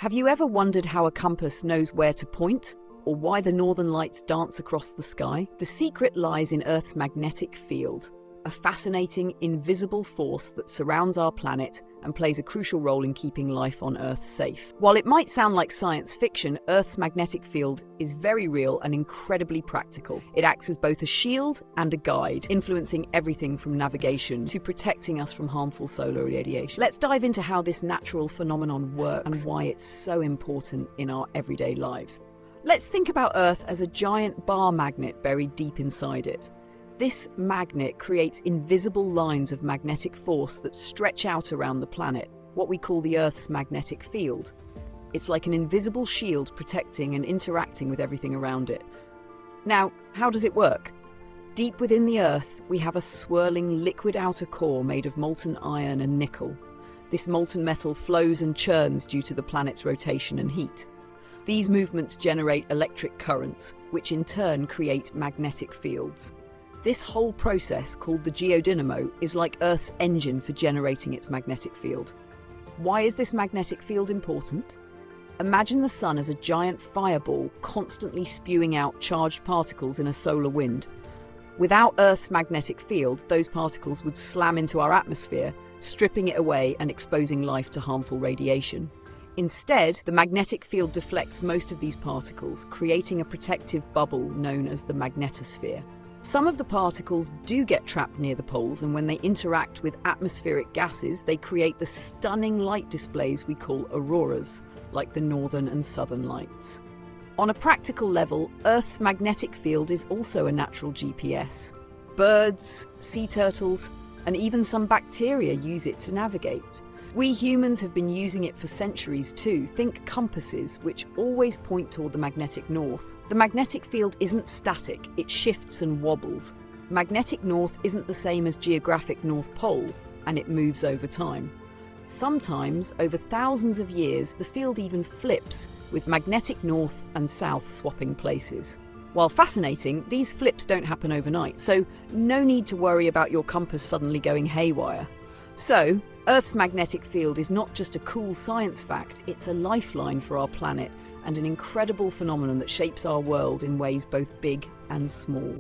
Have you ever wondered how a compass knows where to point, or why the northern lights dance across the sky? The secret lies in Earth's magnetic field, a fascinating, invisible force that surrounds our planet and plays a crucial role in keeping life on Earth safe. While it might sound like science fiction, Earth's magnetic field is very real and incredibly practical. It acts as both a shield and a guide, influencing everything from navigation to protecting us from harmful solar radiation. Let's dive into how this natural phenomenon works and why it's so important in our everyday lives. Let's think about Earth as a giant bar magnet buried deep inside it. This magnet creates invisible lines of magnetic force that stretch out around the planet, what we call the Earth's magnetic field. It's like an invisible shield protecting and interacting with everything around it. Now, how does it work? Deep within the Earth, we have a swirling liquid outer core made of molten iron and nickel. This molten metal flows and churns due to the planet's rotation and heat. These movements generate electric currents, which in turn create magnetic fields. This whole process, called the geodynamo, is like Earth's engine for generating its magnetic field. Why is this magnetic field important? Imagine the sun as a giant fireball constantly spewing out charged particles in a solar wind. Without Earth's magnetic field, those particles would slam into our atmosphere, stripping it away and exposing life to harmful radiation. Instead, the magnetic field deflects most of these particles, creating a protective bubble known as the magnetosphere. Some of the particles do get trapped near the poles, and when they interact with atmospheric gases, they create the stunning light displays we call auroras, like the northern and southern lights. On a practical level, Earth's magnetic field is also a natural GPS. Birds, sea turtles, and even some bacteria use it to navigate. We humans have been using it for centuries too. Think compasses, which always point toward the magnetic north. The magnetic field isn't static, it shifts and wobbles. Magnetic north isn't the same as geographic North Pole, and it moves over time. Sometimes, over thousands of years, the field even flips, with magnetic north and south swapping places. While fascinating, these flips don't happen overnight, so no need to worry about your compass suddenly going haywire. So, Earth's magnetic field is not just a cool science fact, it's a lifeline for our planet and an incredible phenomenon that shapes our world in ways both big and small.